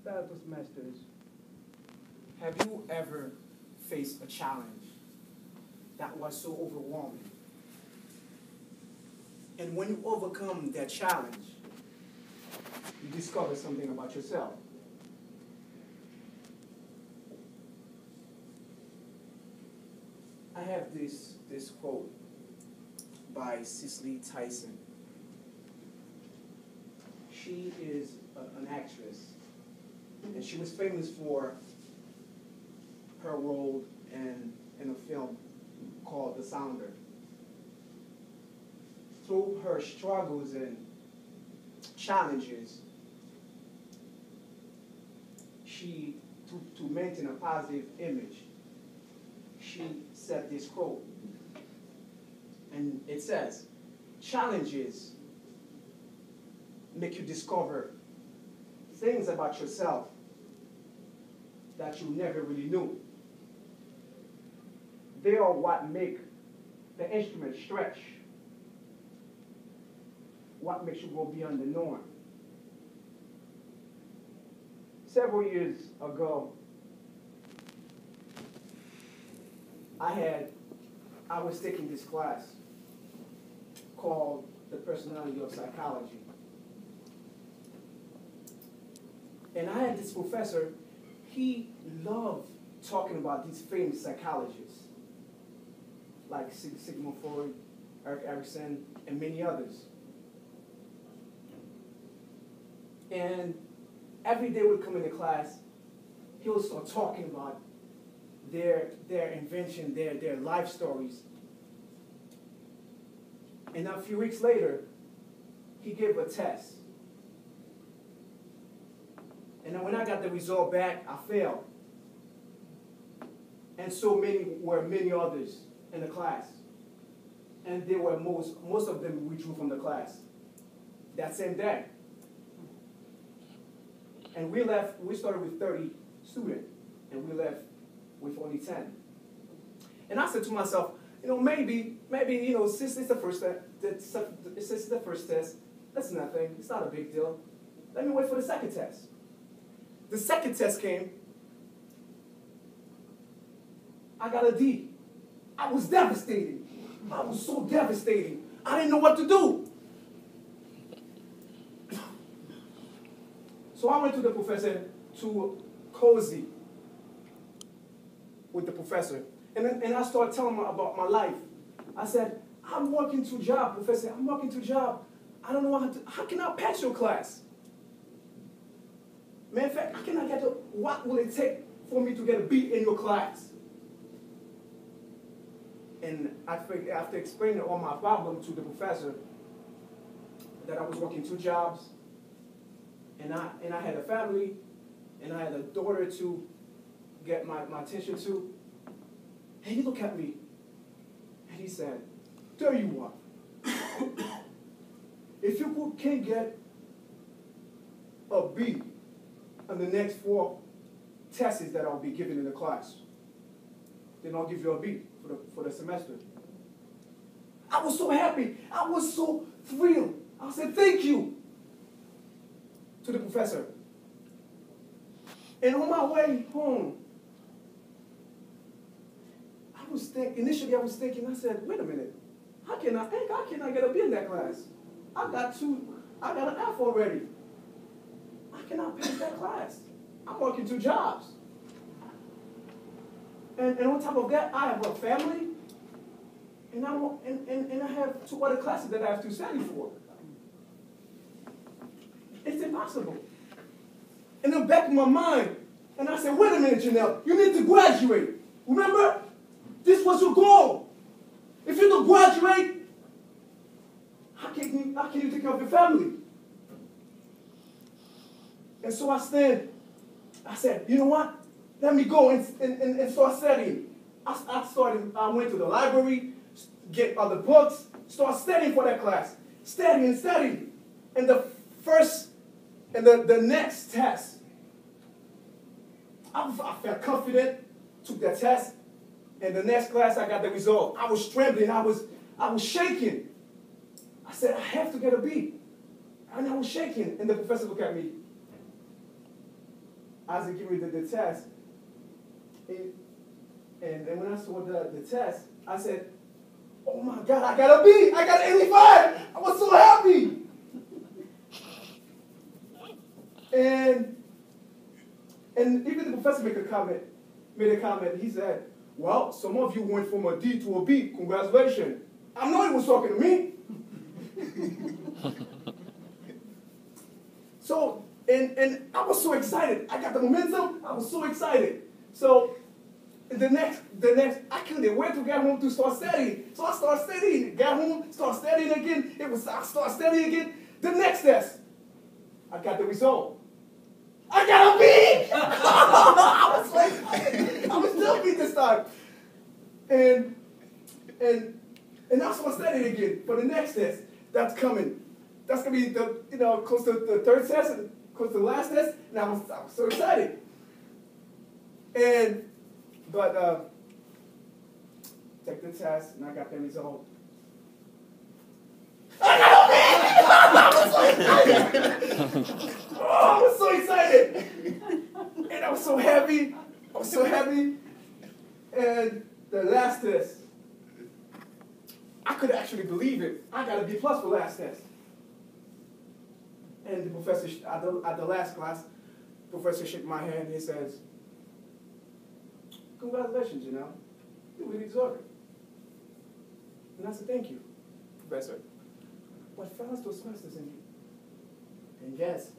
fellow Toastmasters, have you ever faced a challenge that was so overwhelming? And when you overcome that challenge, you discover something about yourself. I have this quote by Cicely Tyson. She is an actress, and she was famous for her role in a film called The Sounder. Through her struggles and challenges, to maintain a positive image, she said this quote, and it says, "Challenges make you discover things about yourself that you never really knew. They are what make the instrument stretch, what makes you go beyond the norm." Several years ago, I was taking this class called The Personality of Psychology. And I had this professor, he loved talking about these famous psychologists, like Sigmund Freud, Erik Erikson, and many others. And every day we'd come into class, he would start talking about their invention, their life stories. And a few weeks later, he gave a test. And then when I got the result back, I failed. And so were many others in the class. And they were most of them withdrew from the class that same day. And we started with 30 students, and we left with only 10. And I said to myself, maybe, since it's the first test, that's nothing. It's not a big deal. Let me wait for the second test. The second test came. I got a D. I was devastated. I was so devastated. I didn't know what to do. So I went to the professor to cozy with the professor. And I started telling him about my life. I said, "I'm working 2 jobs, professor. I'm working 2 jobs. I don't know how can I pass your class? Matter of fact, what will it take for me to get a B in your class?" And after explaining all my problems to the professor, that I was working 2 jobs, and I had a family, and I had a daughter to get my attention to, and he looked at me, and he said, "Tell you what, if you can't get a B on the next 4 tests that I'll be giving in the class, then I'll give you a B for the semester." I was so happy. I was so thrilled. I said, "Thank you," to the professor. And on my way home, initially I was thinking, I said, "Wait a minute, how can I get a B in that class? I got an F already. I cannot pass that class. I'm working 2 jobs. And on top of that, I have a family, and I have 2 other classes that I have to study for. It's impossible." And in the back of my mind, and I said, "Wait a minute, Ginel, you need to graduate. Remember? This was your goal. If you don't graduate, how can you take care of your family?" And so I said, "You know what? Let me go and start studying." I went to the library, get other books, start studying for that class. Studying. And the next test, I felt confident, took that test, and the next class I got the result. I was trembling, I was shaking. I said, "I have to get a B." And I was shaking, and the professor looked at me. as I give me the test, and when I saw the test, I said, oh my God, I got a B! I got an 85! I was so happy! And even the professor made a comment. He said, well, some of you went from a D to a B. Congratulations. I know he was talking to me. So, and I was so excited. I got the momentum. I was so excited. So, the next, I couldn't wait to get home to start studying. So I started studying. Got home, start studying again. I start studying again. The next test, I got the result. I got a B! I was so excited. I was still B this time. And I start studying again for the next test that's coming. That's gonna be close to the third test and close to the last test. And I was so excited. But take the test, and I got the result. I got a B! I was so excited! And I was so happy. And the last test, I could actually believe it. I got a B+ for last test. And the professor, at the last class, the professor shook my hand and he says, congratulations, Ginel. You really deserve it. And I said, thank you, Professor. But Solix Toastmasters, and yes,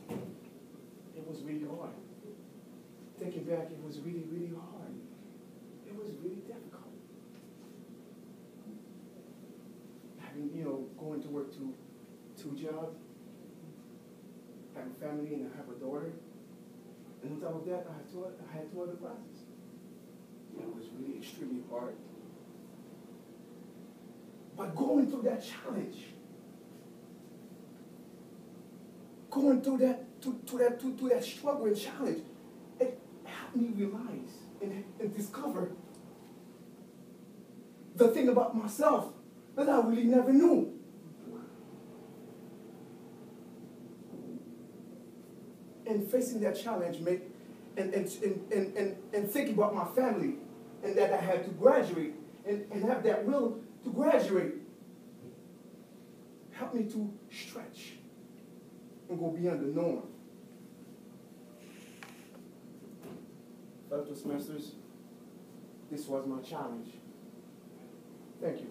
it was really hard. Thinking back, it was really, really hard. It was really difficult. Having, going to work two jobs, have a family, and I have a daughter. And on top of that, I had two other classes. It was really extremely hard. But going through that challenge, going through that struggle and challenge, it helped me realize and discover the thing about myself that I really never knew. And facing that challenge, and thinking about my family, and that I had to graduate, and have that will to graduate, helped me to stretch and go beyond the norm. Solix Toastmasters, this was my challenge. Thank you.